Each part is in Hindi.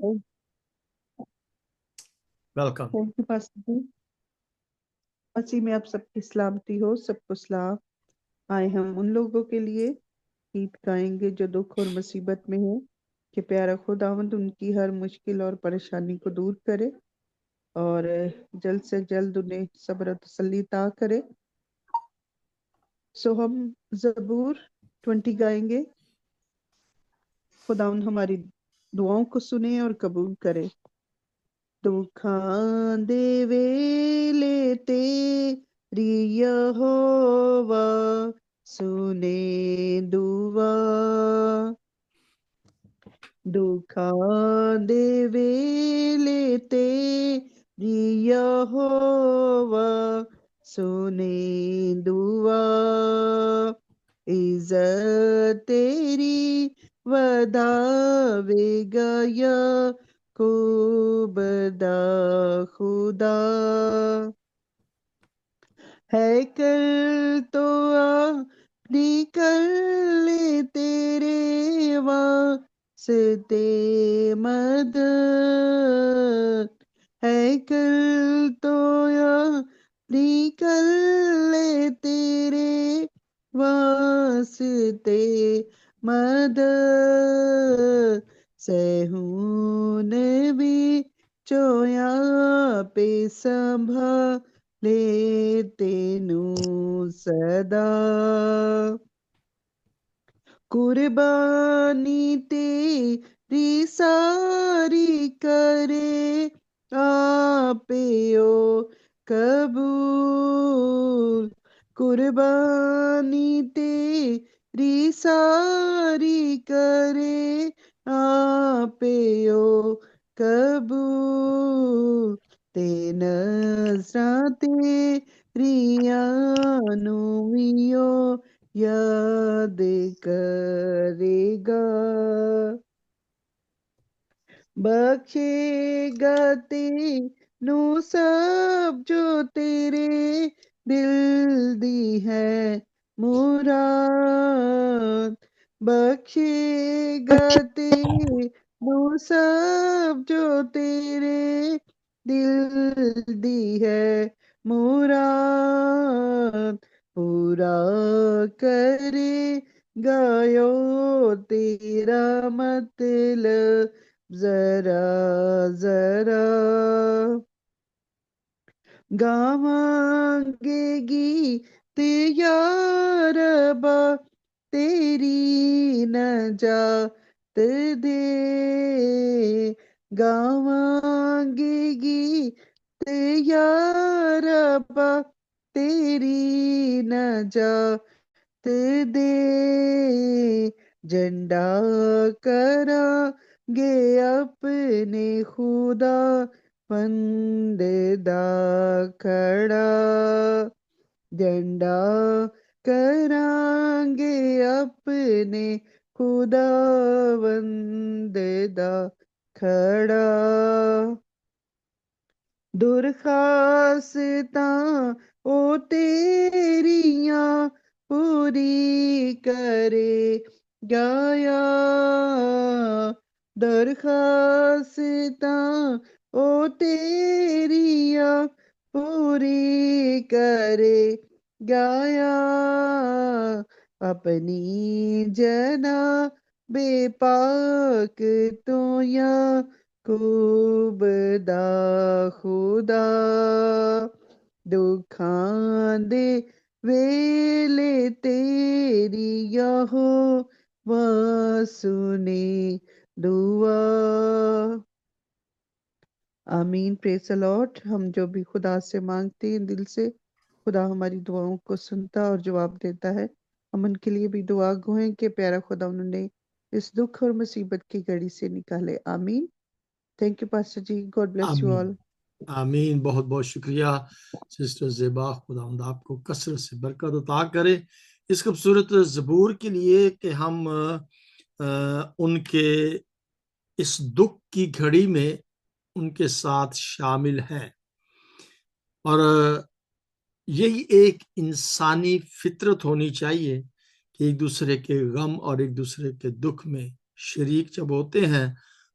Welcome. थैंक यू पास्टर जी। मसीह में आप सबकी सलामती हो, सबको सलाम। आए हम उन लोगों के लिए गीत गाएंगे जो दुख और मुसीबत में है, कि प्यारा खुदावंद उनकी हर मुश्किल और परेशानी को दूर करे और जल्द से जल्द उन्हें सब्र और तसल्ली अता करे। सो हम ज़बूर 20 गाएंगे। खुदावंद हमारी दुआओं को सुने और कबूल करे। दुखां दे वेले तेरी यहोवा सुने दुआ, दुखां दे वेले तेरी यहोवा सुने दुआ, इज़्ज़त तेरी वधावेगा याकूब दा खुदा, हैकल तो अपनी कर ले तेरे वास्ते मदद, हैकल तो अपनी कर ले तेरे वास्ते मदद, सहून भी चोया पे संभाले तेनू सदा, कुर्बानी तेरी सारी करे आपे ओ कबूल, कुर्बानी तेरी सारी करे आपे ओ कबूल, ते नज़रां तेरियां नू वी ओ याद करेगा, बख्शेगा तेनू सब जो तेरे दिल दी है मुराद, बख्शेगा तेनू सब जो तेरे दिल दी है मुराद, पूरा करे गायो तेरा मतलब जरा जरा, गावांगे गीत या रब्बा तेरी नजात दे, गावांगे गीत या रब्बा तेरी नजात दे, झंडा करांगे अपने खुदा बंद दा खड़ा, झंडा करांगे अपने खुदावंद दा खड़ा, दुरखास्तां ओ तेरियां पूरी करे गाया, दरखास्तां ओ तेरियां पूरी करे गाया, अपनी जना बेपाक तो याकूब दा खुदा, दुखां दे वेले तेरी यहोवा सुने दुआ। आमीन। Praise the Lord. हम जो भी खुदा से मांगते हैं दिल से, खुदा हमारी दुआओं को सुनता और जवाब देता है। हम उनके लिए भी दुआ गो हैं कि प्यारा खुदा उन्होंने इस दुख और मुसीबत की घड़ी से निकाले। आमीन। Thank you pastor ji. God bless you all. आमीन आमीन। बहुत बहुत शुक्रिया सिस्टर ज़ेबा, खुदावंद आपको कसरत से बरकत अता करे इस खूबसूरत ज़बूर के लिए कि हम उनके इस दुख की घड़ी में उनके साथ शामिल हैं। और यही एक इंसानी फितरत होनी चाहिए कि एक दूसरे के गम और एक दूसरे के दुख में शरीक जब होते हैं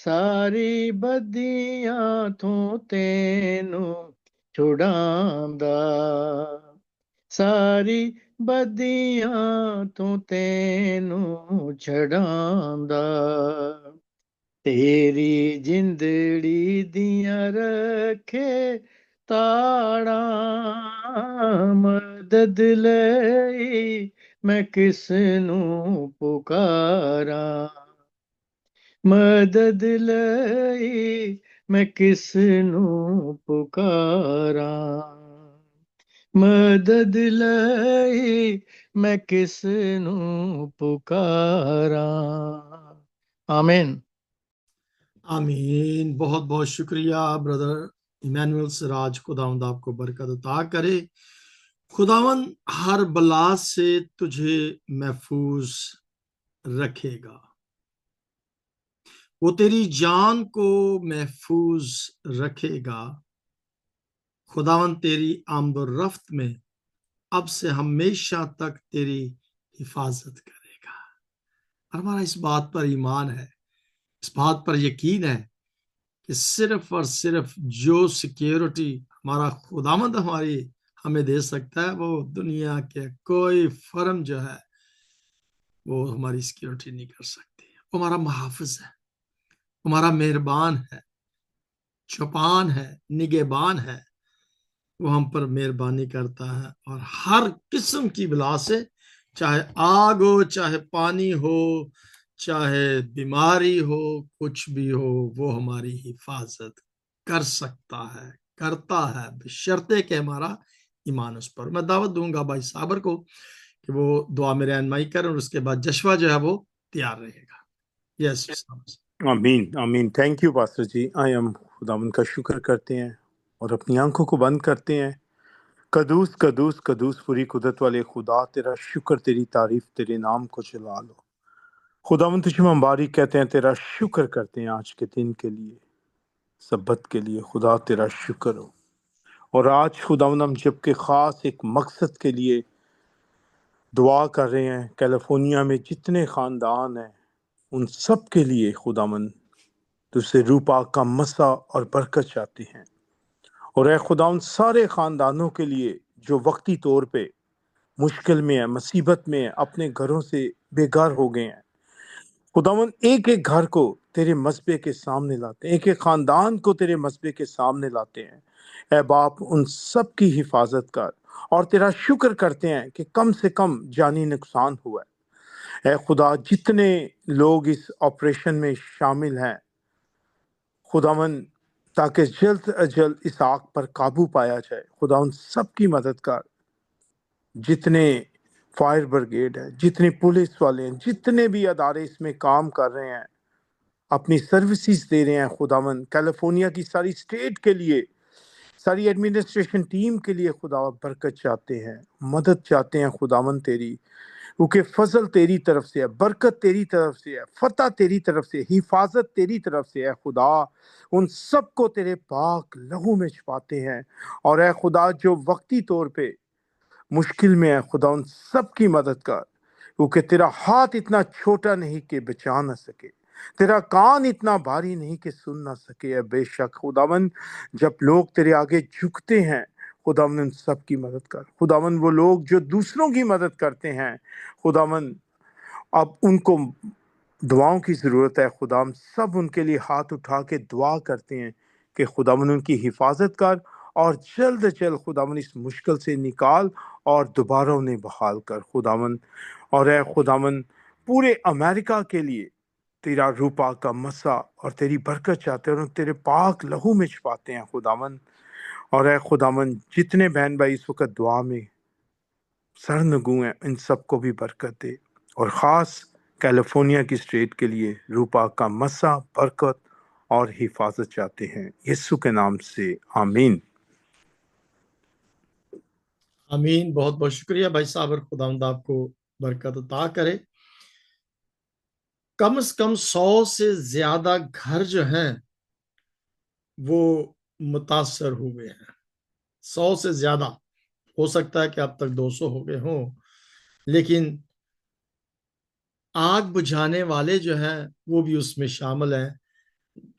ਸਾਰੀ ਬਦੀਆਂ ਤੋਂ ਤੈਨੂੰ ਛੁਡਾਂਦਾ, ਸਾਰੀ ਬਦੀਆਂ ਤੋਂ ਤੈਨੂੰ ਛਡਾਂਦਾ, ਤੇਰੀ ਜਿੰਦੜੀ ਦੀਆਂ ਰੱਖੇ ਤਾੜਾਂ, ਮਦਦ ਲਈ ਮੈਂ ਕਿਸ ਨੂੰ ਪੁਕਾਰਾਂ, ਮਦਦ ਲਈ ਮੈਂ ਕਿਸ ਨੂੰ ਪੁਕਾਰਾਂ, ਮਦਦ ਲਈ ਮੈਂ ਕਿਸ ਨੂੰ ਪੁਕਾਰਾਂ। ਆਮੀਨ। आमीन। बहुत बहुत शुक्रिया ब्रदर इमैनुअल सिराज। खुदावंद आपको बरकत अता करे। खुदावंद हर बला से तुझे महफूज रखेगा, वो तेरी जान को महफूज रखेगा। खुदावंद तेरी आमद और रफ्त में अब से हमेशा तक तेरी हिफाजत करेगा। और हमारा इस बात पर ईमान है, इस बात पर यकीन है कि सिर्फ और सिर्फ जो सिक्योरिटी हमारा खुदावंद हमें दे सकता है, वो दुनिया के कोई फर्म जो है वो हमारी सिक्योरिटी नहीं कर सकती। वो हमारा मुहाफिज है, हमारा मेहरबान है, चौपान है, निगहबान है। वो हम पर मेहरबानी करता है और हर किस्म की बला से, चाहे आग हो, चाहे पानी हो, चाहे बीमारी हो, कुछ भी हो, वो हमारी हिफाजत कर सकता है, करता है, बशर्ते कि हमारा ईमान उस पर। मैं दावत दूंगा भाई साबर को कि वो दुआ में रहनुमाई करें और उसके बाद जशवा जो है वो तैयार रहेगा। यस। आमीन आमीन। थैंक यू पास्टर जी। हम खुदावंद का शुक्र करते हैं और अपनी आंखों को बंद करते हैं। कदूस कदूस कदूस पूरी कुदरत वाले खुदा, तेरा शुक्र, तेरी तारीफ, तेरे नाम को चला लो। खुदावंद तुझे हम बारीक कहते हैं, तेरा शुक्र करते हैं आज के दिन के लिए, सब्बत के लिए। खुदा तेरा शुक्र हो। और आज खुदावंद हम जबकि ख़ास एक मकसद के लिए दुआ कर रहे हैं, कैलिफोर्निया में जितने ख़ानदान हैं उन सब के लिए खुदावंद तुझसे रूपा का मसा और बरकत चाहते हैं। और ए खुदा उन सारे ख़ानदानों के लिए जो वक्ती तौर पे मुश्किल में है, मुसीबत में है, अपने घरों से बेघर हो गए हैं, खुदावंद एक एक घर को तेरे मसबे के सामने लाते हैं, एक एक ख़ानदान को तेरे मसबे के सामने लाते हैं। ए बाप, उन सब की हिफाजत कर और तेरा शुक्र करते हैं कि कम से कम जानी नुकसान हुआ है। ए खुदा, जितने लोग इस ऑपरेशन में शामिल हैं खुदावंद, ताकि जल्द अज जल्द इस आग पर काबू पाया जाए, खुदा उन सब की मदद कर। जितने फायर ब्रिगेड है, जितने पुलिस वाले हैं, जितने भी अदारे इसमें काम कर रहे हैं, अपनी सर्विसेज दे रहे हैं खुदावंद, कैलिफोर्निया की सारी स्टेट के लिए, सारी एडमिनिस्ट्रेशन टीम के लिए खुदा बरकत चाहते हैं, मदद चाहते हैं खुदावंद तेरी, क्योंकि फजल तेरी तरफ से है, बरकत तेरी तरफ से है, फतह तेरी तरफ से, हिफाजत तेरी तरफ से है। खुदा उन सब को तेरे पाक लहू में छुपाते हैं। और ए खुदा, जो वक्ती तौर पे मुश्किल में है, खुदा उन सब की मदद कर, क्योंकि तेरा हाथ इतना छोटा नहीं कि बचा न सके, तेरा कान इतना भारी नहीं कि सुन ना सके। बेशक खुदावन, जब लोग तेरे आगे झुकते हैं, खुदावन उन सब की मदद कर। खुदावन, वो लोग जो दूसरों की मदद करते हैं, खुदावन अब उनको दुआओं की ज़रूरत है। खुदा, हम सब उनके लिए हाथ उठा के दुआ करते हैं कि खुदावन उनकी हिफाजत कर और जल्द जल्द खुदावन इस मुश्किल से निकाल और दोबारा उन्हें बहाल कर खुदावन। और ए खुदावन, पूरे अमेरिका के लिए तेरा रूपा का मसा और तेरी बरकत चाहते हैं और तेरे पाक लहू में छुपाते हैं खुदावन। और ए खुदावन, जितने बहन भाई इस वक्त दुआ में सरनगू हैं, इन सबको भी बरकत दे। और ख़ास कैलिफोर्निया की स्टेट के लिए रूपा का मसा, बरकत और हिफाजत चाहते हैं, यीशु के नाम से आमीन। आमीन। बहुत बहुत शुक्रिया भाई साबर। खुदावंद आपको बरकत अता करे। कम से कम 100 से ज्यादा घर जो हैं वो मुतासर हुए हैं। 100 से ज्यादा, हो सकता है कि अब तक 200 हो गए हों, लेकिन आग बुझाने वाले जो हैं वो भी उसमें शामिल हैं।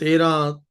13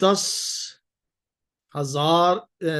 10,000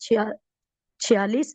46،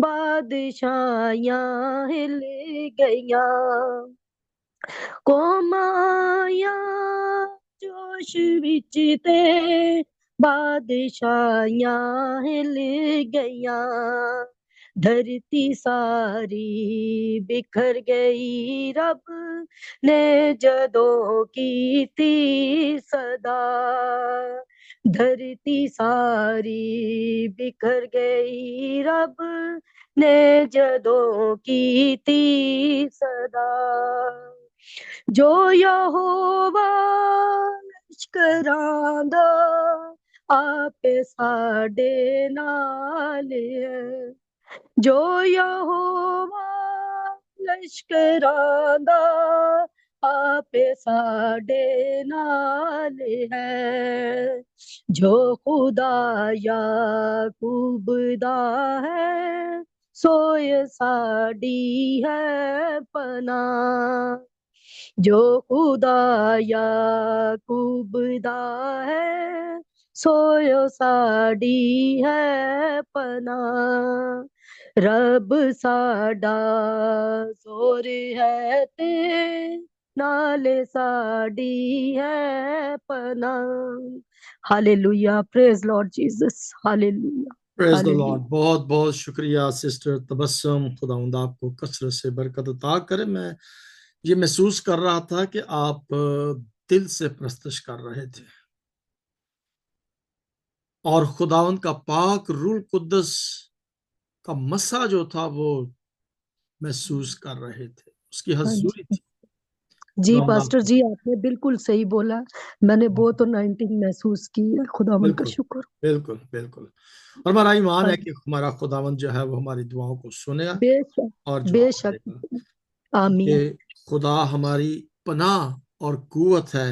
ਬਾਦਸ਼ਾਹਾਂ ਹਿੱਲ ਗਈਆਂ, ਕੌਮਾਂ ਜੋਸ਼ ਵਿੱਚ ਤੇ ਬਾਦਸ਼ਾਹਾਂ ਹਿੱਲ ਗਈਆਂ, धरती सारी बिखर गई, रब ने जदों की थी सदा, धरती सारी बिखर गई, रब ने जदों की थी सदा, जो यहोवा लश्करां दा आपे साडे नाल है, जो यहोवा लश्करां दा आपे साडे नाल है, जो खुदा याकूब दा है सोय साडी है पनाह, जो खुदा याकूब दा है सोय साडी है पनाह, रब साडा जोर है ते नाले साडी है पनाह। Hallelujah, praise Lord Jesus, hallelujah praise the hallelujah. Lord. बहुत बहुत शुक्रिया सिस्टर तबस्सुम, खुदावंद आपको कसरत से बरकत अता करे। मैं ये महसूस कर रहा था कि आप दिल से प्रस्तश कर रहे थे और खुदावंद का पाक रूह कुद्दस का मसा जो था वो महसूस कर रहे थे, उसकी हाँ जी हजूरी थी। जी खुदावंद पास्टर आपको जी, आपने बिल्कुल सही बोला, मैंने बहुत अनॉइंटिंग महसूस की है, खुदावन का बिल्कुल शुक्र। बिल्कुल बिल्कुल। और हमारा ईमान हाँ है जी, कि हमारा खुदावंद जो है वो हमारी दुआओं को सुनेगा बेशक और जवाब बेशक, देगा। आमीन, ये खुदा हमारी पनाह और कुवत है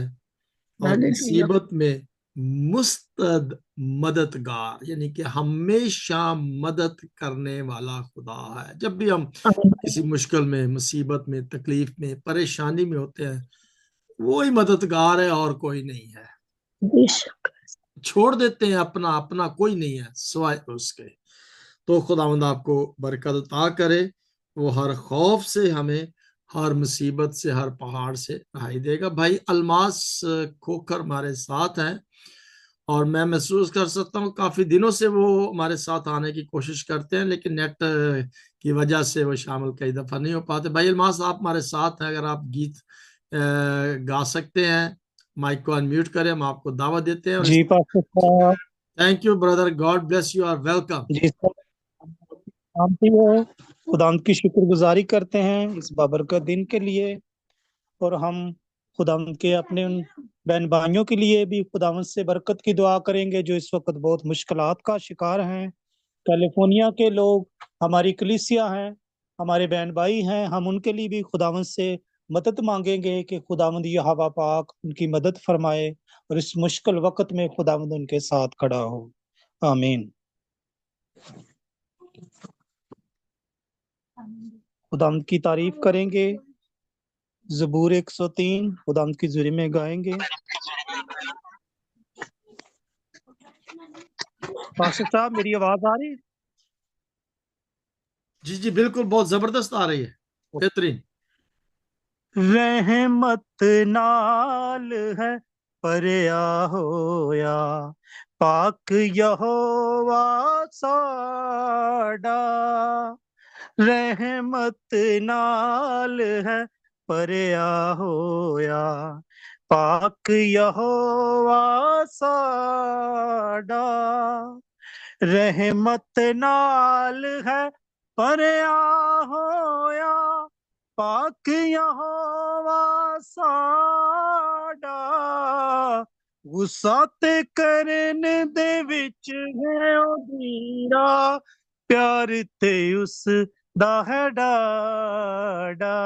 और हालेलुया, मुसीबत में मुस्तद मददगार, यानी कि हमेशा मदद करने वाला खुदा है। जब भी हम आमीन, किसी मुश्किल में, मुसीबत में, तकलीफ में, परेशानी में होते हैं, वो ही मददगार है और कोई नहीं है। बेशक, छोड़ देते हैं, अपना अपना कोई नहीं है सिवाय उसके। तो खुदावंद आपको बरकत अता करे, वो हर खौफ से हमें, हर मुसीबत से, हर पहाड़ से रहाई देगा। भाई अल्मास खोकर हमारे साथ हैं और मैं महसूस कर सकता हूँ काफी दिनों से वो हमारे साथ आने की कोशिश करते हैं, लेकिन नेट की वजह से वो शामिल कई दफा नहीं हो पाते। भाई अल्मास, आप हमारे साथ हैं, अगर आप गीत गा सकते हैं, माइक को अनम्यूट करें, हम आपको दावत देते हैं। और जी पास्टर साहब, thank you brother, God bless you, are welcome. जी सर, शांति है, खुदावंद की शुक्रगुजारी करते हैं इस बाबरकत दिन के लिए, और हम खुदावंद के अपने उन बहन भाइयों के लिए भी खुदावंद से बरकत की दुआ करेंगे जो इस वक्त बहुत मुश्किलात का शिकार हैं। कैलिफोर्निया के लोग हमारी कलीसिया हैं, हमारे बहन भाई हैं, हम उनके लिए भी खुदावंद से मदद मांगेंगे कि खुदावंद यहोवा पाक उनकी मदद फरमाए और इस मुश्किल वक्त में खुदावंद उनके साथ खड़ा हो। आमीन। खुदावंद की तारीफ करेंगे, ज़बूर 103 खुदावंद की ज़ुरी में गाएंगे। पास्टर साहब, मेरी आवाज आ रही है? जी जी बिल्कुल, बहुत जबरदस्त आ रही है, बेहतरीन। रहमत नाल है परया होया पाक यहोवा साडा, रहमत नाल है परया होया पाक यहोवा साडा, रहमत नाल है परया होया पाक यहोवा साडा, गुस्सा ते करन दे विच है ओदीरा प्यार ते उस दा है डाडा,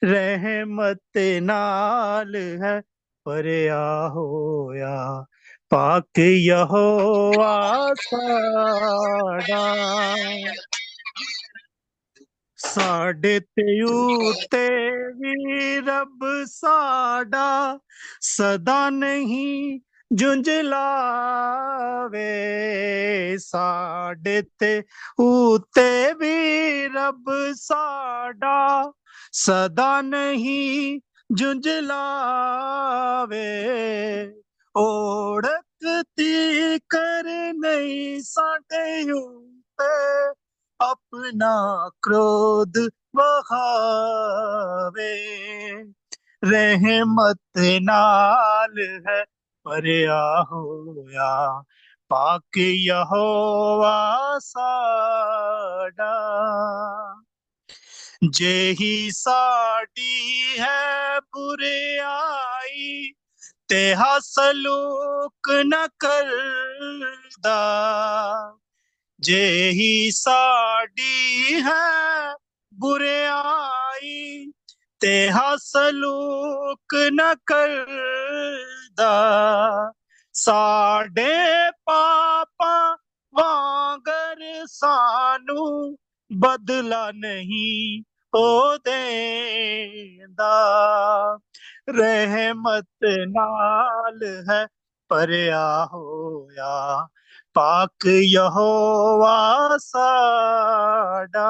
रहमत नाल है परया होया पाक यहोवा साडा, साडे ते उते भी रब साडा सदा नहीं झुंझलावे साडे ते उते भी रब साडा सदा नहीं झुंझलावे ओढ़कती कर नहीं साडे उते अपना क्रोध बहावे रहमत नाल है भरिया होया पाक यहोवा साडा जेही साडी है बुराई तेहा सलूक न करदा जेही साडी है बुराई तेहा सलूक न करदा साडे पापा वांगर सानू बदला नहीं हो देंदा रहमत नाल है भरिया होया पाक यहोवा साडा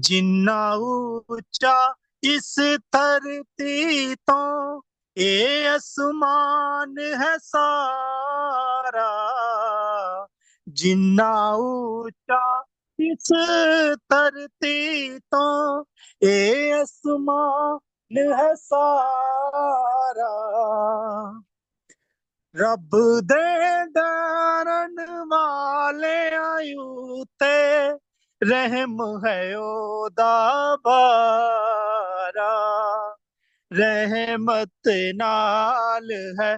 जिन्ना ऊंचा इस धरती तो ये आसमान है सारा जिन्ना ऊंचा इस धरती तो ये आसमान है सारा रब दे डरन वाले आयु ते रहम है ओदा बारा रहमत नाल है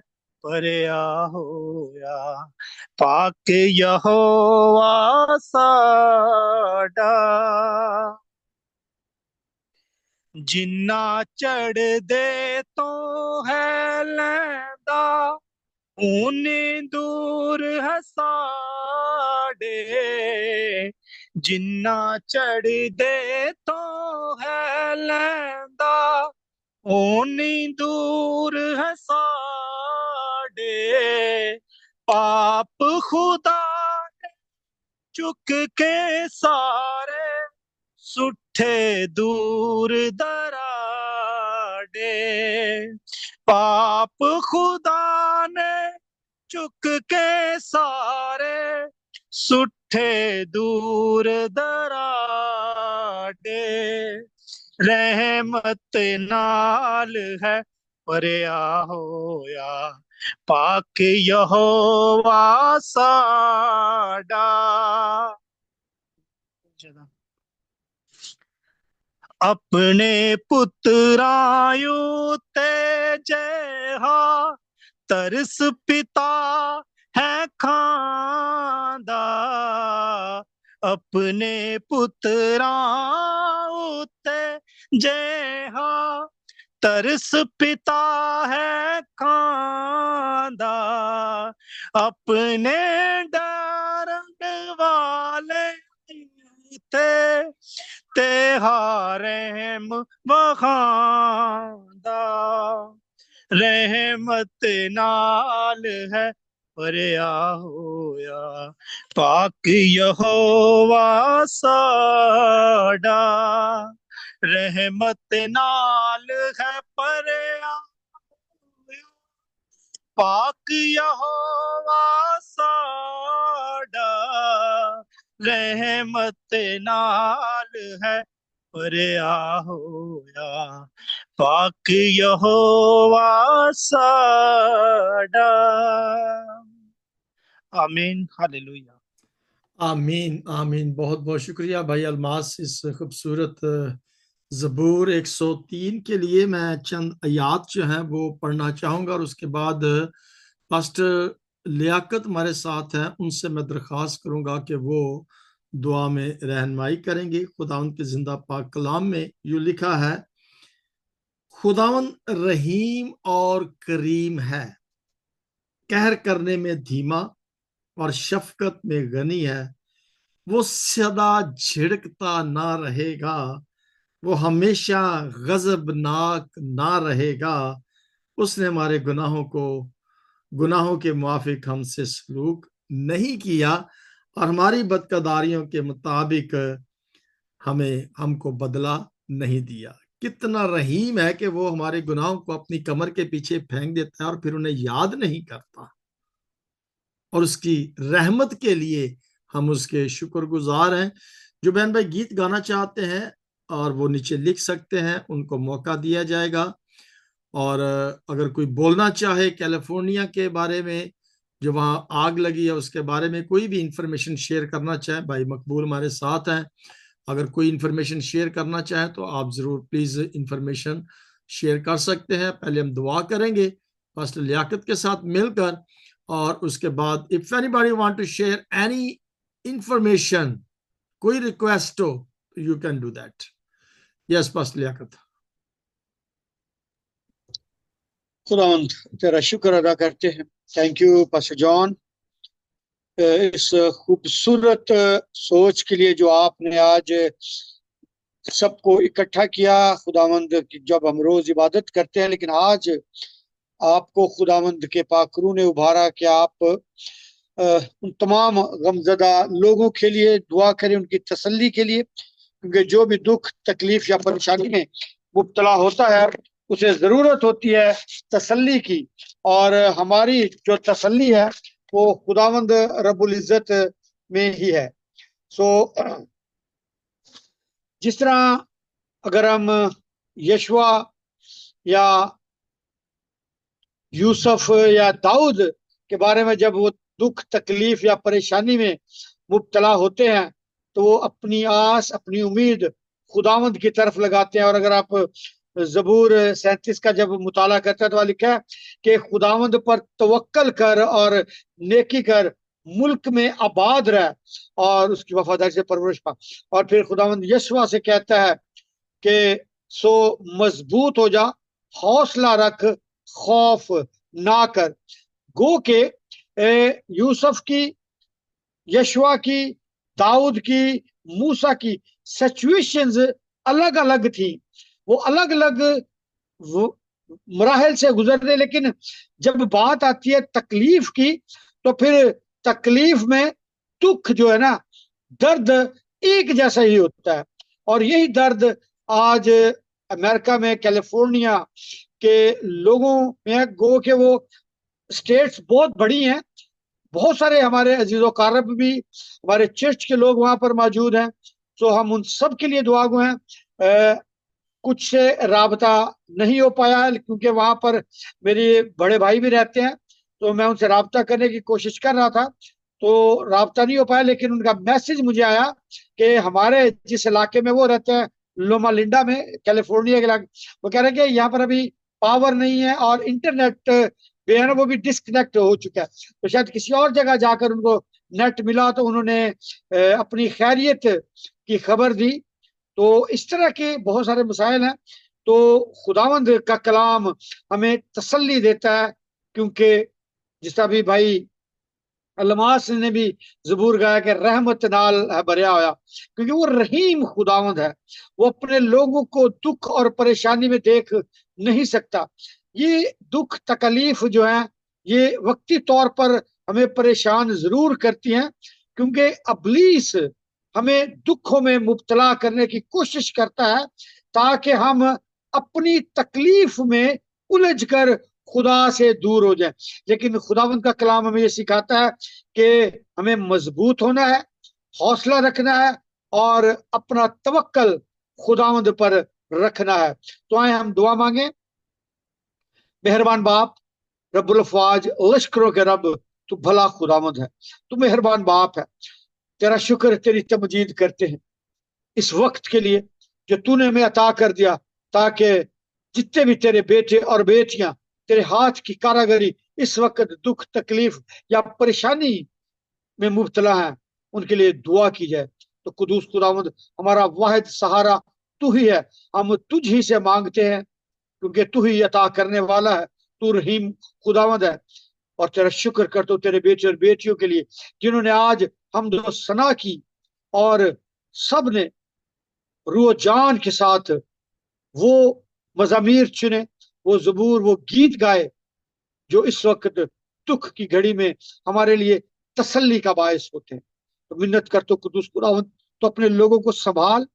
भरिया होया पाक यहोवा साडा जिन्ना चढ़ दे तो है लैंदा ऊने दूर है साडे जिन्ना चढ़ दे तो है लैंदा ऊनी दूर है साडे पाप खुदा ने चुक के सारे सुठे दूर दराडे पाप खुदा ने चुक के सारे सुठे दूर दराडे रहमत नाल है भरिया होया पाक यहोवा साडा अपने पुत्रायु ते जेहा तरस पिता है खांदा अपने पुत्रां उते जेहा तरस पिता है खांदा अपने डरन वाले ते तेहा रहम बखांदा रहमत नाल है भरिया होया पाक यहोवा साडा रहमत नाल है भरिया पाक यहोवा साडा रहमत नाल है भरिया होया पाक यहोवा साडा आमीन हालेलुया आमीन आमीन। बहुत बहुत शुक्रिया भाई अलमास इस खूबसूरत ज़बूर 103 के लिए। मैं चंद आयात जो हैं वो पढ़ना चाहूँगा और उसके बाद पास्टर लियाकत हमारे साथ हैं, उनसे मैं दरख्वास्त करूँगा कि वो दुआ में रहनुमाई करेंगे। खुदावंद के जिंदा पाक कलाम में यूँ लिखा है, खुदावंद रहीम और करीम है, कहर करने में धीमा और शफकत में गनी है। वो सदा झिड़कता ना रहेगा, वो हमेशा गजबनाक ना रहेगा, उसने हमारे गुनाहों के मुआफिक हमसे सलूक नहीं किया और हमारी बदकदारियों के मुताबिक हमको बदला नहीं दिया। कितना रहीम है कि वो हमारे गुनाहों को अपनी कमर के पीछे फेंक देता है और फिर उन्हें याद नहीं करता, और उसकी रहमत के लिए हम उसके शुक्रगुजार हैं। जो बहन भाई गीत गाना चाहते हैं और वो नीचे लिख सकते हैं, उनको मौका दिया जाएगा। और अगर कोई बोलना चाहे कैलिफोर्निया के बारे में, जो वहाँ आग लगी है उसके बारे में, कोई भी इंफॉर्मेशन शेयर करना चाहे, भाई मकबूल हमारे साथ हैं, अगर कोई इंफॉर्मेशन शेयर करना चाहे तो आप जरूर प्लीज इंफॉर्मेशन शेयर कर सकते हैं। पहले हम दुआ करेंगे पास्टर लियाकत के साथ मिलकर, और उसके बाद if anybody want to share any information, कोई रिक्वेस्ट हो, you can do that. Yes pastor Liaqat. खुदावंद तेरा शुक्र अदा करते हैं। थैंक यू पास्टर जॉन, इस खूबसूरत सोच के लिए जो आपने आज सबको इकट्ठा किया खुदावंद। जब हम रोज इबादत करते हैं, लेकिन आज आपको खुदावंद के पाकरू ने उभारा कि आप उन तमाम गमजदा लोगों के लिए दुआ करें, उनकी तसल्ली के लिए, क्योंकि जो भी दुख तकलीफ या परेशानी में मुब्तला होता है उसे जरूरत होती है तसल्ली की, और हमारी जो तसल्ली है वो खुदावंद रब्बुल इज्जत में ही है। सो जिस तरह अगर हम यशवा या यूसुफ या दाऊद के बारे में जब वो दुख तकलीफ या परेशानी में मुब्तला होते हैं तो वो अपनी आस अपनी उम्मीद खुदावंद की तरफ लगाते हैं। और अगर आप ज़बूर 37 का जब मुताला करते हैं तो लिखा है कि खुदावंद पर तवक्कल कर और नेकी कर, मुल्क में आबाद रह और उसकी वफादारी से परवरिश पा। और फिर खुदावंद यशवा से कहता है कि सो मजबूत हो जा, हौसला रख, खौफ ना कर। गो के यूसुफ की, यशवा की, दाऊद की, मूसा की सिचुएशंस अलग अलग थी, वो अलग अलग मराहल से गुजरते, लेकिन जब बात आती है तकलीफ की तो फिर तकलीफ में दुख जो है ना, दर्द एक जैसा ही होता है। और यही दर्द आज अमेरिका में कैलिफोर्निया के लोगों में, गो के वो स्टेट्स बहुत बड़ी हैं, बहुत सारे हमारे अजीजो कारब भी हमारे चर्च के लोग वहां पर मौजूद हैं। तो हम उन सब के लिए दुआ गो हैं। कुछ से राबता नहीं हो पाया है क्योंकि वहां पर मेरे बड़े भाई भी रहते हैं, तो मैं उनसे राबता करने की कोशिश कर रहा था, तो राबता नहीं हो पाया। लेकिन उनका मैसेज मुझे आया कि हमारे जिस इलाके में वो रहते हैं, लोमा लिंडा में, कैलिफोर्निया के इलाके, वो कह रहे हैं कि यहाँ पर अभी पावर नहीं है और इंटरनेट है ना वो भी डिस्कनेक्ट हो चुका है। तो शायद किसी और जगह जाकर उनको नेट मिला तो उन्होंने अपनी खैरियत की खबर दी। तो इस तरह के बहुत सारे मसाइल हैं। तो खुदावंद का कलाम हमें तसल्ली देता है, क्योंकि जिस तरह भी भाई अलमास ने भी ज़बूर गाया कि रहमत नाल है भरया होया, क्योंकि वो रहीम खुदावंद है। वो अपने लोगों को दुख और परेशानी में देख नहीं सकता। ये दुख तकलीफ जो है ये वक्ती तौर पर हमें परेशान जरूर करती हैं, क्योंकि अबलीस हमें दुखों में मुब्तला करने की कोशिश करता है ताकि हम अपनी तकलीफ में उलझ कर खुदा से दूर हो जाए। लेकिन खुदावंद का कलाम हमें ये सिखाता है कि हमें मजबूत होना है, हौसला रखना है और अपना तवक्कल खुदावंद पर रखना है। तो आए हम दुआ मांगे। मेहरबान बाप, रब्बुल अफ़वाज, लश्करों के रब, तू भला खुदावंद है, तू मेहरबान बाप है। तेरा शुक्र, तेरी तमजीद करते हैं इस वक्त के लिए जो तूने हमें अता कर दिया, ताकि जितने भी तेरे बेटे और बेटियां तेरे हाथ की कारागरी इस वक्त दुख तकलीफ या परेशानी में मुब्तला हैं, उनके लिए दुआ की जाए। तो कुदूस खुदावंद, हमारा वाहिद सहारा तू ही है, हम तुझ ही से मांगते हैं, क्योंकि तू ही अता करने वाला है, तू रहीम खुदावंद है। और तेरा शुक्र करता हूं तेरे बेटे और बेटियों के लिए जिन्होंने आज हमद व सना की और सब ने रूह जान के साथ वो मज़ामीर चुने, वो ज़बूर, वो गीत गाए जो इस वक्त दुख की घड़ी में हमारे लिए तसल्ली का बायस होते हैं। तो मिन्नत कर तो कुदूस खुदावंद, तो अपने लोगों को संभाल,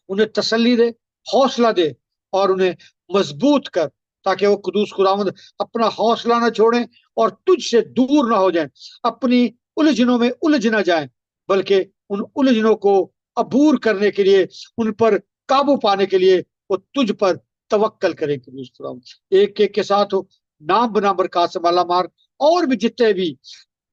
उन्हें तसल्ली दे, हौसला दे और उन्हें मजबूत कर, ताकि वो कुदूस खुदावंद अपना हौसला ना छोड़ें और तुझसे दूर ना हो जाएं, अपनी उलझनों में उलझ ना जाएं, बल्कि उन उलझनों को अबूर करने के लिए, उन पर काबू पाने के लिए वो तुझ पर तवक्कल करें। कुदूस खुदावंद एक एक के साथ हो, नाम बना बरकत से माला मार, और भी जितने भी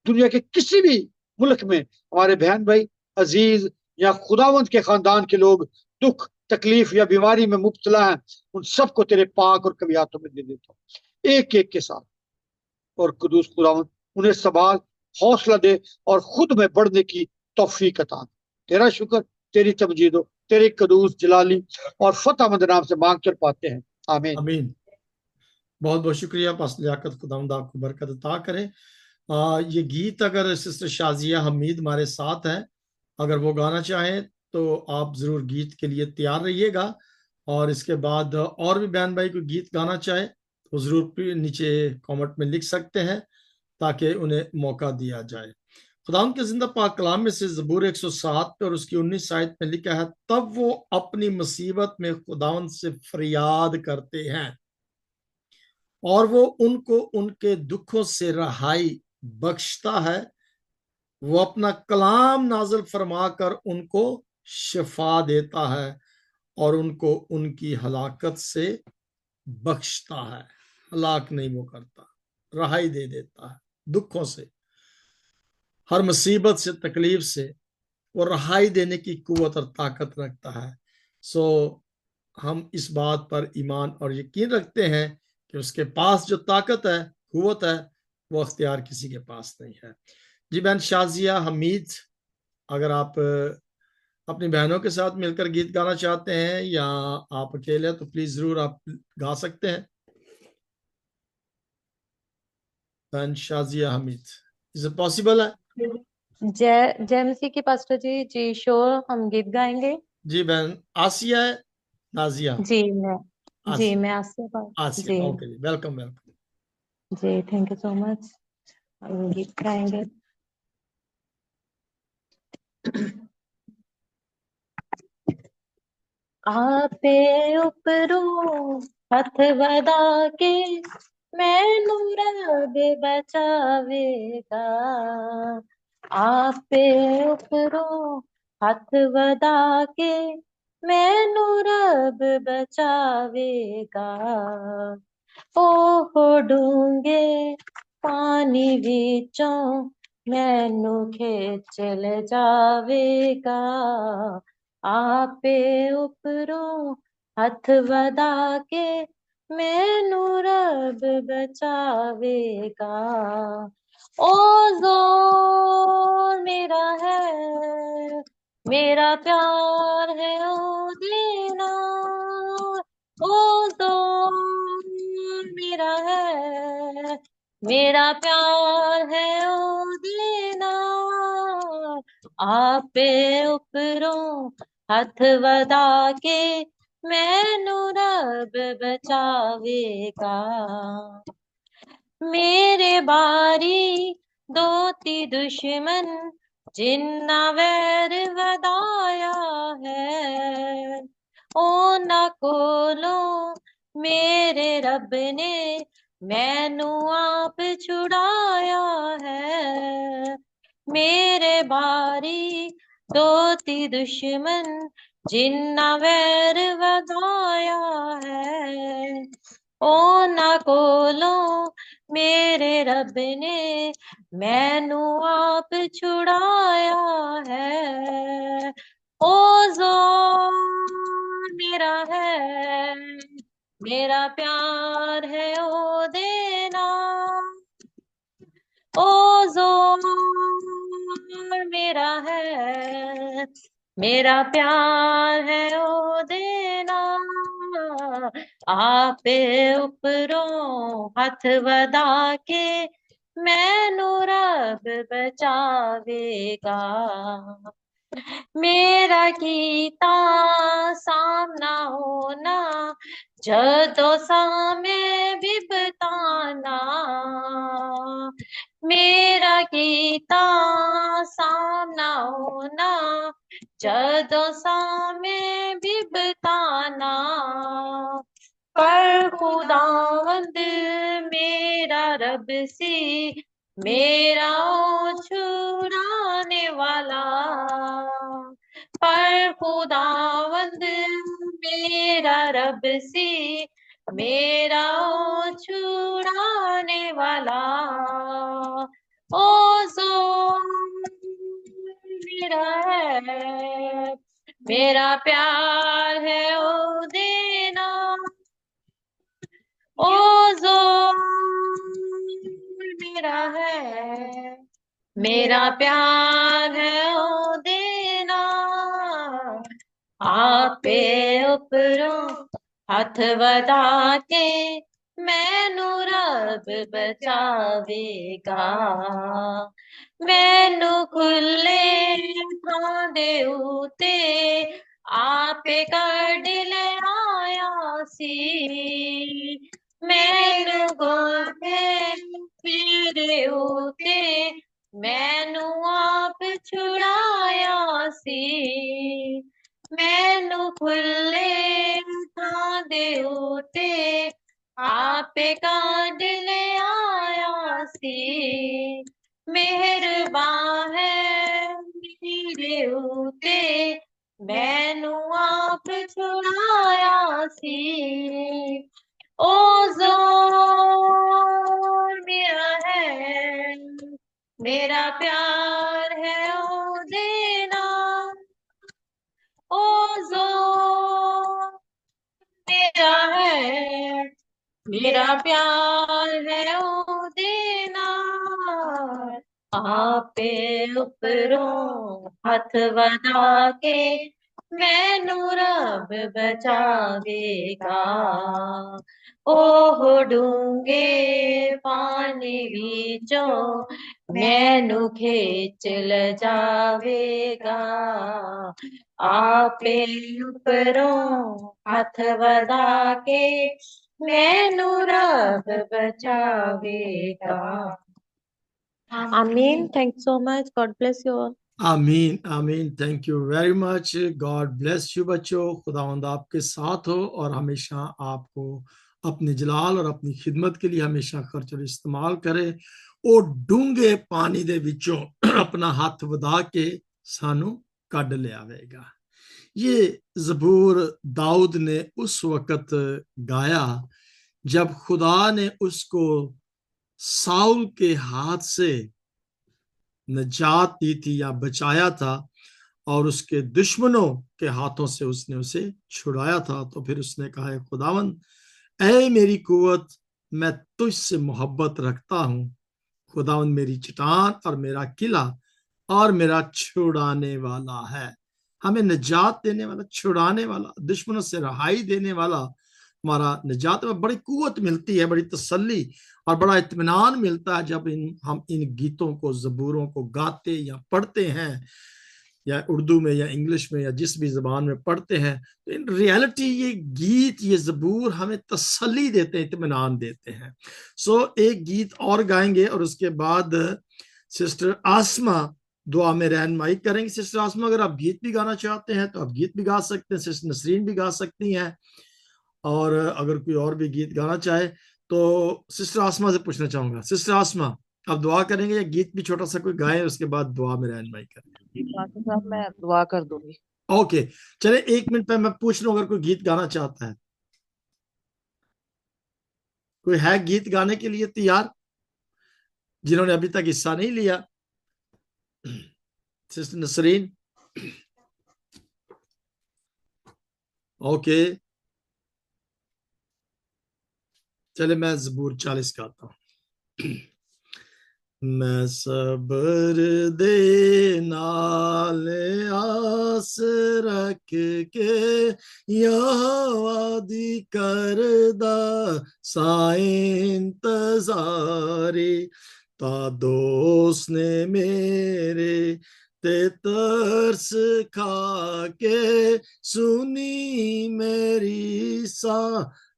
दुनिया के किसी भी मुल्क में हमारे बहन भाई अजीज या खुदावंद के खानदान के लोग दुख तकलीफ या बीमारी में मुब्तला हैं, उन सबको तेरे पाक और कभी हाथों में दे देता हूँ एक एक के साथ। और कुदूस खुदावंद उन्हें संभाल, हौसला दे और खुद में बढ़ने की तौफीक अता। तेरा शुक्र, तेरी तमजीद हो, तेरे कदूस जलाली और फतेहमंद नाम से मांग कर पाते हैं, आमीन। आमीन। बहुत बहुत शुक्रिया पास्टर लियाकत, खुदावंद आपको बरकत अता करे। ये गीत अगर सिस्टर शाजिया हमीद हमारे साथ है, अगर वो गाना चाहें तो आप जरूर गीत के लिए तैयार रहिएगा। और इसके बाद और भी बहन भाई कोई गीत गाना चाहे तो जरूर नीचे कमेंट में लिख सकते हैं ताकि उन्हें मौका दिया जाए। खुदावंद के जिंदा पाक कलाम में से ज़बूर 107 पे और उसकी 19 आयत में लिखा है, तब वो अपनी मुसीबत में खुदावंद से फरियाद करते हैं और वो उनको उनके दुखों से रहाई बख्शता है। वो अपना कलाम नाज़िल फरमाकर उनको शिफा देता है और उनको उनकी हलाकत से बख्शता है। हलाक नहीं वो करता, रहाई दे देता है दुखों से, हर मुसीबत से, तकलीफ से वो रहाई देने की कुव्वत और ताकत रखता है। सो हम इस बात पर ईमान और यकीन रखते हैं कि उसके पास जो ताकत है, कुव्वत है, वो अख्तियार किसी के पास नहीं है। जी बहन शाजिया हमीद, अगर आप अपनी बहनों के साथ मिलकर गीत गाना चाहते हैं या आप अकेले तो प्लीज जरूर आप गा सकते हैं। बहन Shazia Hamid, is it possible है? जय मसीह की पास्टर जी। जी श्योर, हम गीत गाएंगे। जी बहन आसिया है, नाजिया? जी मैं आसिया, आसिया आसिया, जी ओके, वेलकम वेलकम। जी, थैंक यू सो मच। हम गीत गाएंगे। आपे उपरो हथ वधा के मैनू रब बचावेगा। आपे उपरो हथ वधा के मैनू रब बचावेगा। ओहो डूंगे पानी विचों मैनू खिच ले जावेगा। आपे उपरों हथ वधा के मैनू रब बचावेगा। ओ जोर मेरा है, मेरा प्यार है ओ देना। ओ जोर मेरा है, मेरा प्यार है ओ देना। आपे उपरों हथ वधा के मैनू रब बचावेगा। मेरे बारी दोती दुश्मन जिन्ना वैर वधाया है, ओना कोलो मेरे रब ने मैनू आप छुड़ाया है। मेरे बारी दोती दुश्मन जिन्ना वैर वधाया है, ओना कोलो मेरे रब ने मैनू आप छुड़ाया है। ओ जोर मेरा है, मेरा प्यार है ओ देना। ओ जोर मेरा है, मेरा प्यार है ओ देना। आपे उपरों हथ वधा के मैनू रब बचावेगा। मेरा कीता सामना होना ਜਦੋਂ ਸਾਵੇਂ ਵੀ ਬਤਾਨਾ ਮੇਰਾ ਕੀਤਾ ਸਾਹਮਣਾ ਹੋਣਾ ਜਦੋਂ ਸਾਵੇਂ ਵੀ ਬਤਾਨਾ पर खुदावंद मेरा रब सी मेरा ओ छुड़ाने वाला पर खुदावंद मेरा रब सी मेरा ओ छुड़ाने वाला ओ जोर मेरा है मेरा प्यार है ओ देना ओ जोर मेरा है मेरा प्यार है ओ देना आपे उपरों हथ वधा के मैनू रब बचावेगा मैनू खुले थां दे उते आपे कढ ले आया सी मैनू गोदे तेरे उते मैनू आप छुड़ाया सी मैनू खुले थां दे उते आपे काढ ले आया सी मेहरबान है मेरे उते मैनू आप छुड़ाया सी ओ जोर मेरा है मेरा प्यार है ओ देना ओ जोर मेरा है मेरा प्यार है ओ देना आपे उपरों हथ वधा के मैनू रब बचावेगा ओह डूंगे पानी विचों मैनू खेच ल जावेगा आपे उपरों हथ वधा के मैनू रब बचावेगा आमीन thank you so much God bless you all आमीन आमीन thank you very much God bless you बच्चों खुदावंद आपके साथ हो और हमेशा आपको अपने जलाल और अपनी खिदमत के लिए हमेशा खर्च और इस्तेमाल करे और डूंगे पानी दे विचों अपना हाथ वधा के सानू कढ ले आवेगा ये ज़बूर दाऊद ने उस वक्त गाया जब खुदा ने उसको साउल के हाथ से नजात दी थी या बचाया था और उसके दुश्मनों के हाथों से उसने उसे छुड़ाया था तो फिर उसने कहा है खुदावंद ऐ मेरी कुव्वत मैं तुझसे मोहब्बत रखता हूँ खुदावंद मेरी चट्टान और मेरा किला और मेरा छुड़ाने वाला है हमें निजात देने वाला छुड़ाने वाला दुश्मनों से रहाई देने वाला हमारा निजात में बड़ी कुव्वत मिलती है बड़ी तसल्ली और बड़ा इत्मीनान मिलता है जब हम इन गीतों को ज़बूरों को गाते या पढ़ते हैं या उर्दू में या इंग्लिश में या जिस भी ज़बान में पढ़ते हैं तो इन रियलिटी ये गीत ये ज़बूर हमें तसल्ली देते हैं इत्मीनान देते हैं सो एक गीत और गाएंगे और उसके बाद सिस्टर आसमा दुआ में रहनुमाई करेंगे सिस्टर आसमा अगर आप गीत भी गाना चाहते हैं तो आप गीत भी गा सकते हैं सिस्टर नसरीन भी गा सकती हैं और अगर कोई और भी गीत गाना चाहे तो सिस्टर आसमा से पूछना चाहूंगा सिस्टर आसमा आप दुआ करेंगे या गीत भी छोटा सा कोई गाएं उसके बाद दुआ में रहनुमाई करेंगे पास्टर साहब मैं दुआ कर दूंगी ओके चले 1 मिनट पे मैं पूछ लूं अगर कोई गीत गाना चाहता है कोई है गीत गाने के लिए तैयार जिन्होंने अभी तक हिस्सा नहीं लिया सिस्टर नसरीन ओके चले मैं ज़बूर 40 गाता हूं मैं सबर दे नाल आस रख के यहोवा दी करदा साए इंतजारी ता दोस्त ने मेरे ते तरस खा के सुनी मेरी सा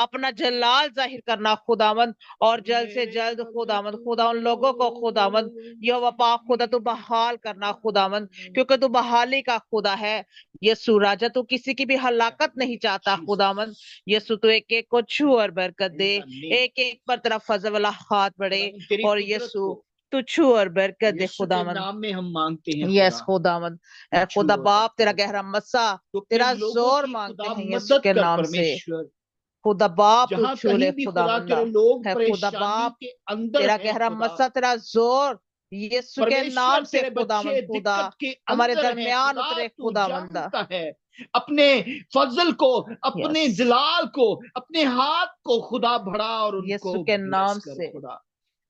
अपना जलाल जाहिर करना खुदावंद, और जल्द से जल्द खुदावंद खुदा उन लोगों को खुदावंद यहोवा पाक खुदा तू बहाल करना खुदावंद, क्योंकि तू बहाली का खुदा है। यीशु राजा तू किसी की भी हलाकत नहीं चाहता खुदावंद। यीशु तू एक एक को छू और बरकत दे, एक एक पर तेरा फजल वाला हाथ बढ़े, और यीशु तू छू और बरकत दे खुदावंद। नाम में हम मांगते हैं यस खुदावंद, ए खुदा बाप तेरा गहरा मस्सा, तेरा जोर मांगते हैं यीशु के नाम से। खुदा बाप तू जहाँ छू ले कहीं भी खुदावंद, तेरे लोग है खुदा परेशानी बाप के अंदर तेरा हैं, गहरा खुदा। मस्सा, तेरा जोर यीशु के परमेश्वर, नाम से तेरे खुदावंद बच्चे खुदा दिक्कत के हमारे अंदर हैं, दरमियान खुदा, उतरे तू खुदावंद। जानता है। अपने फजल को, अपने Yes. जलाल को, अपने हाथ को खुदा बढ़ा और उनको यीशु के bless नाम कर से। खुदा।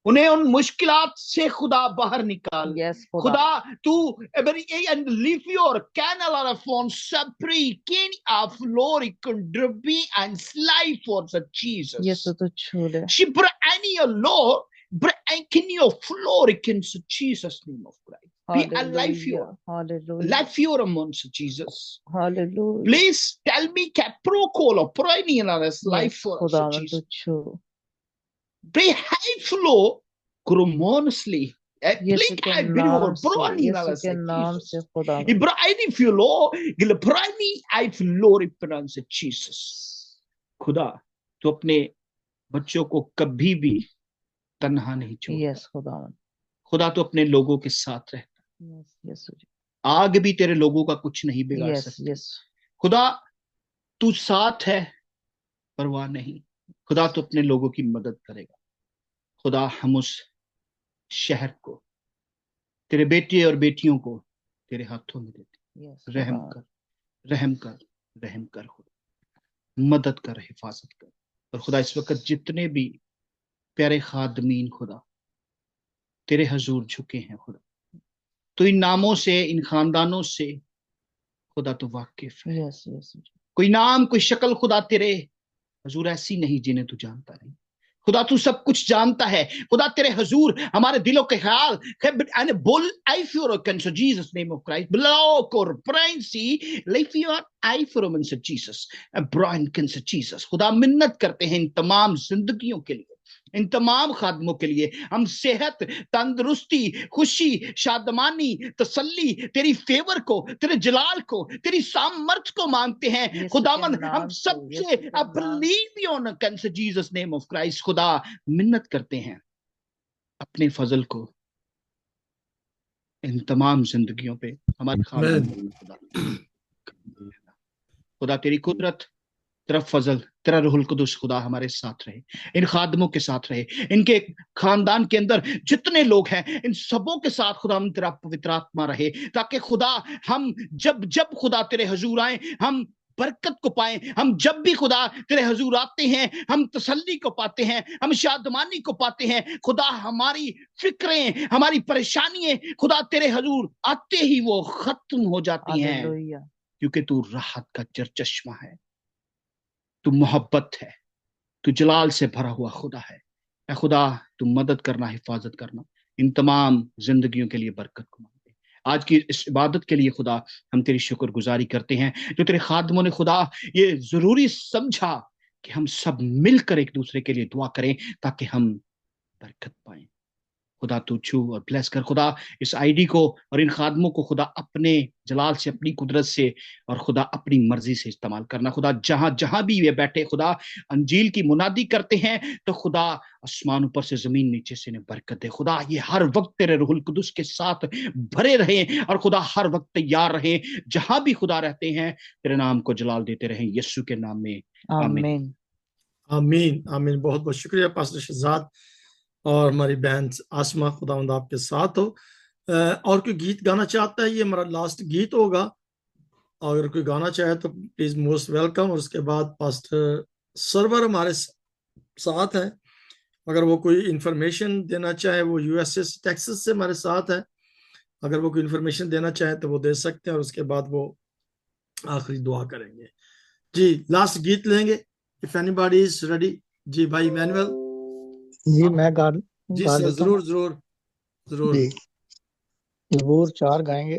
उन्हें उन मुश्किलात से खुदा बाहर निकाल। यस खुदा तू and leave your canal från Sapriken av Lori Kundrubi and Sly for the Jesus. यीशु तू छू ले। Shibra any Lord, can you Florican Jesus name of Christ. Be alive your Hallelujah. life your amongst Jesus. Hallelujah. Please tell me capro colo perennial life Yes, for खुदावंद तू Jesus. छू। Be high flow gromonously. यीशु के नाम से, यीशु के नाम से खुदावंद। Ibrahim flow gilbrani I flow reference Jesus. खुदा तो अपने बच्चों को कभी भी तन्हा नहीं छोड़ता। यस खुदावंद। खुदा तो अपने लोगों के साथ रहता। यस यीशु जी। आग भी तेरे लोगों का कुछ नहीं बिगाड़ यस सकती। यस खुदा तू साथ है, परवाह नहीं। खुदा तो अपने लोगों की मदद करेगा। खुदा हम उस शहर को, तेरे बेटे और बेटियों को तेरे हाथों में देते। यस रहम खुदावंद। कर, रहम कर, रहम कर खुदा, मदद कर, हिफाजत कर। और खुदा इस वक्त जितने भी प्यारे खादमीन खुदा तेरे हजूर झुके हैं खुदा, तो इन नामों से, इन खानदानों से खुदा तो वाकिफ है। यस यस जी। कोई नाम, कोई शक्ल खुदा तेरे हजूर ऐसी नहीं जिन्हें तू जानता नहीं। खुदा तू सब कुछ जानता है। खुदा तेरे हजूर हमारे दिलों के ख्याल बोल आई फ्योर cancer Jesus name of Christ block और प्राइंसी लाइफियर I from Jesus brain cancer Jesus. खुदा मिन्नत करते हैं इन तमाम जिंदगियों के लिए, इन तमाम खादमों के लिए। हम सेहत, तंदुरुस्ती, खुशी, शादमानी, तसल्ली, तेरी फेवर को, तेरे जलाल को, तेरी सामर्थ को मांगते हैं खुदावन। हम सबसे believe cancer Jesus name of Christ खुदा मिन्नत करते हैं अपने फजल को इन तमाम जिंदगियों पे, हमारे खानदान में खुदा। खुदा तेरी कुदरत, तेरा फजल, तेरा रूहुल कुदुस खुदा हमारे साथ रहे, इन खादमों के साथ रहे, इनके खानदान के अंदर जितने लोग हैं इन सबों के साथ खुदा हम तेरा पवित्र आत्मा रहे, ताकि खुदा हम जब जब खुदा तेरे हजूर आए हम बरकत को पाए। हम जब भी खुदा तेरे हजूर आते हैं हम तसल्ली को पाते हैं, हम शादमानी को पाते हैं। खुदा हमारी फिक्रें, हमारी परेशानियां खुदा तेरे हजूर आते ही वो खत्म हो जाती हैं, क्योंकि तू राहत का चश्मा है, तू मोहब्बत है, तू जलाल से भरा हुआ खुदा है। ऐ खुदा तू मदद करना, हिफाजत करना, इन तमाम जिंदगियों के लिए बरकत को मांगते हैं। आज की इस इबादत के लिए खुदा हम तेरी शुक्रगुजारी करते हैं, जो तेरे खादमों ने खुदा ये जरूरी समझा कि हम सब मिलकर एक दूसरे के लिए दुआ करें ताकि हम बरकत पाएं। खुदा तू छू और ब्लेस कर खुदा इस आईडी को और इन खादमों को खुदा अपने जलाल से, अपनी कुदरत से और खुदा अपनी मर्जी से इस्तेमाल करना। खुदा जहां जहां भी ये बैठे खुदा अंजील की मुनादी करते हैं तो खुदा आसमान ऊपर से जमीन नीचे से इन्हें बरकत दे। खुदा ये हर वक्त तेरे रूहुल कुदुस के साथ भरे रहें और खुदा हर वक्त तैयार रहें, जहां भी खुदा रहते हैं तेरे नाम को जलाल देते रहें, यीशु के नाम में आमीन आमीन आमीन। बहुत बहुत शुक्रिया पास्टर शहजाद और हमारी बहन आसमा, खुदावंद आपके साथ हो। और कोई गीत गाना चाहता है, ये हमारा लास्ट गीत होगा। अगर कोई गाना चाहे तो प्लीज मोस्ट वेलकम। और उसके बाद पास्टर सरवर हमारे साथ है, अगर वो कोई इंफॉर्मेशन देना चाहे, वो यूएसए टेक्सास से हमारे साथ है, अगर वो कोई इंफॉर्मेशन देना चाहे तो वो दे सकते हैं, और उसके बाद वो आखिरी दुआ करेंगे। जी लास्ट गीत लेंगे, इफ एनीबॉडी इज रेडी। जी भाई इमैनुअल। जी मैं गा जी गा सर, लेता जरूर हूँ। जरूर जरूर। जी ज़बूर 4 गाएंगे।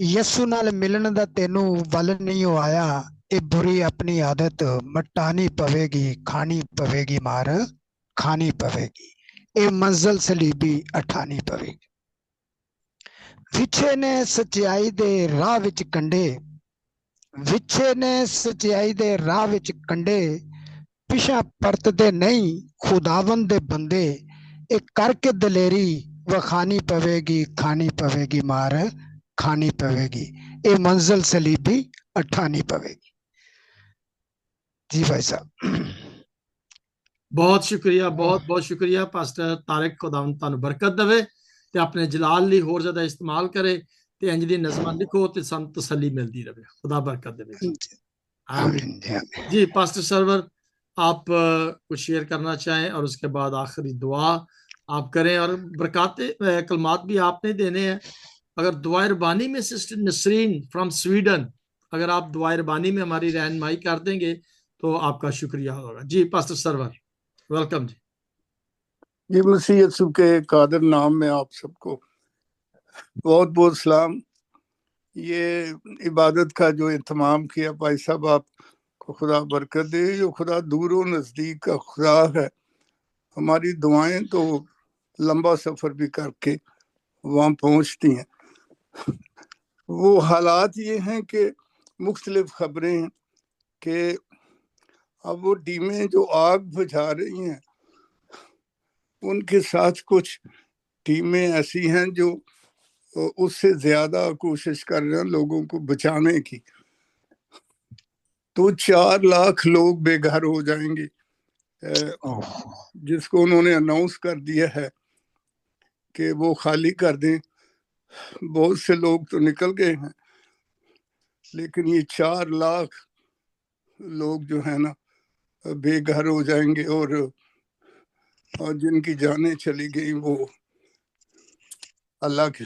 ਯਸੂ ਨਾਲ ਮਿਲਣ ਦਾ ਤੈਨੂੰ ਵੱਲ ਨਹੀਂ ਉਹ ਆਇਆ, ਇਹ ਬੁਰੀ ਆਪਣੀ ਆਦਤ ਮਟਾਣੀ ਪਵੇਗੀ, ਖਾਣੀ ਪਵੇਗੀ ਮਾਰ, ਖਾਣੀ ਪਵੇਗੀ, ਇਹ ਮੰਜ਼ਲ ਸਲੀਬੀ ਉਠਾਣੀ ਪਵੇਗੀ। ਵਿਛੇ ਨੇ ਸਚਾਈ ਦੇ ਰਾਹ ਵਿੱਚ ਕੰਡੇ, ਵਿਛੇ ਨੇ ਸਚਾਈ ਦੇ ਰਾਹ ਵਿੱਚ ਕੰਡੇ, ਪਿਛਾ ਪਰਤਦੇ ਨਹੀਂ ਖੁਦਾਵੰਦ ਦੇ ਬੰਦੇ, ਇਹ ਕਰਕੇ ਦਲੇਰੀ ਵਖਾਣੀ ਪਵੇਗੀ, ਖਾਣੀ ਪਵੇਗੀ ਮਾਰ, खानी पवेगी, ये मंजिल सलीबी उठानी पवेगी। जी भाई साहब, बहुत शुक्रिया, बहुत बहुत शुक्रिया पास्टर तारिक, खुदावंद ਤੁਹਾਨੂੰ ਬਰਕਤ ਦੇਵੇ ਤੇ ਆਪਣੇ ਜਲਾਲ ਲਈ ਹੋਰ ਜ਼ਿਆਦਾ ਇਸਤੇਮਾਲ ਕਰੇ ਤੇ ਇੰਜ ਦੀ ਨਜ਼ਮਾਂ ਲਿਖੋ ਤੇ ਸਾਨੂੰ ਤਸੱਲੀ ਮਿਲਦੀ ਰਹੇ। खुदा बरकत देवे। आमीन जी। पास्टर सरवर, आप कुछ शेयर करना चाहें और उसके बाद आखिरी दुआ आप करें, और बरकाते कलमात भी आपने देने हैं। अगर दुआ रबानी में सिस्टर नसरीन फ्रॉम स्वीडन, अगर आप दुआ रबानी में हमारी रहनुमाई कर देंगे तो आपका शुक्रिया होगा। जी पास्टर सरवर, वेलकम जी। जी मसीह यीशु के कादर नाम में आप सबको बहुत बहुत सलाम। ये इबादत का जो इंतमाम किया भाई साहब, आपको खुदा बरकत दे। जो खुदा दूर व नज़दीक का खुदा है, हमारी दुआएं तो लंबा सफ़र भी करके वहाँ पहुँचती हैं। वो हालात ये हैं कि मुख्तलिफ खबरें हैं कि अब वो टीमें जो आग बुझा रही हैं, उनके साथ कुछ टीमें ऐसी हैं जो उससे ज़्यादा कोशिश कर रहे हैं लोगों को बचाने की। तो 4 लाख लोग बेघर हो जाएंगे, जिसको उन्होंने अनाउंस कर दिया है कि वो खाली कर दें। बहुत से लोग तो निकल गए हैं, लेकिन ये 4 लाख लोग जो है ना बेघर हो जाएंगे, और जिनकी जानें चली गई वो अल्लाह के।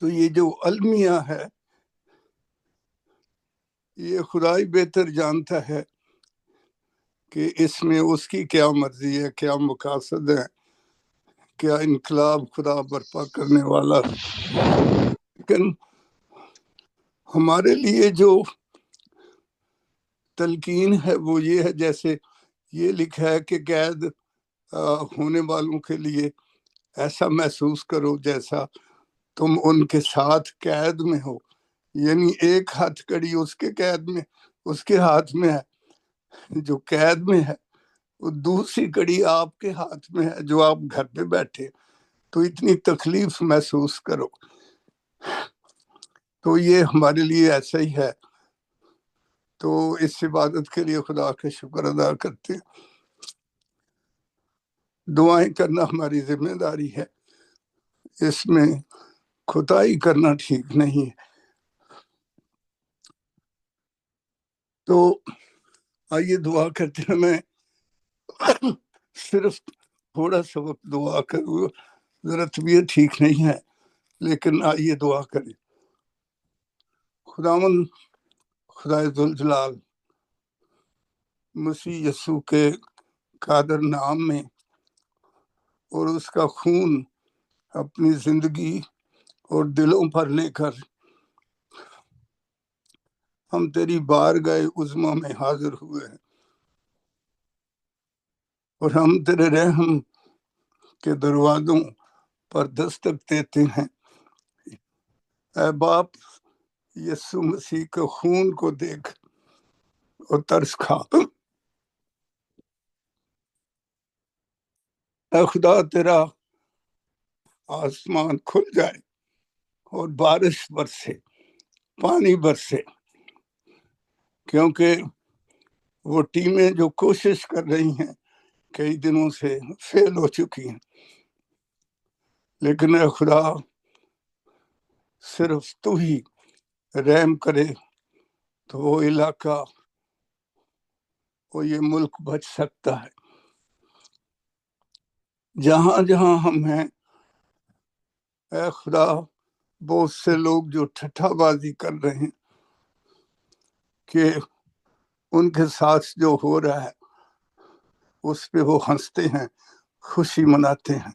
तो ये जो अलमिया है, ये खुदा ही बेहतर जानता है कि इसमें उसकी क्या मर्जी है, क्या मकासद है, क्या इनकलाब खुदा बर्पा करने वाला। लेकिन हमारे लिए जो तलकीन है वो ये है, जैसे ये लिखा है कि कैद होने वालों के लिए ऐसा महसूस करो जैसा तुम उनके साथ कैद में हो। यानी एक हथकड़ी उसके कैद में, उसके हाथ में है जो कैद में है, वो दूसरी कड़ी आपके हाथ में है जो आप घर पे बैठे। तो इतनी तकलीफ महसूस करो। तो ये हमारे लिए ऐसा ही है। तो इस इबादत के लिए खुदा का शुक्र अदा करते हैं। दुआएं करना हमारी जिम्मेदारी है, इसमें खुदाई करना ठीक नहीं है। तो आइए दुआ करते हैं। मैं सिर्फ थोड़ा सा वक्त दुआ करूँ, जरा तबीयत ठीक नहीं है, लेकिन आइए दुआ करें। खुदावन खुदाए जुल जलाल, मसीह यीशु के कादर नाम में और उसका खून अपनी जिंदगी और दिलों पर लेकर हम तेरी बारगाह उज़्मा में हाजिर हुए हैं, और हम तेरे रहम के दरवाजों पर दस्तक देते हैं। ऐ बाप, यीशु मसीह के खून को देख और तरस खा। ऐ खुदा, तेरा आसमान खुल जाए और बारिश बरसे, पानी बरसे, क्योंकि वो टीमें जो कोशिश कर रही हैं कई दिनों से फेल हो चुकी हैं। लेकिन ऐ खुदा, सिर्फ तू ही रहम करे तो वो इलाका, वो ये मुल्क बच सकता है। जहां जहां हम हैं, ऐ खुदा, बहुत से लोग जो ठट्ठाबाजी कर रहे हैं कि उनके साथ जो हो रहा है उस पे वो हंसते हैं, खुशी मनाते हैं।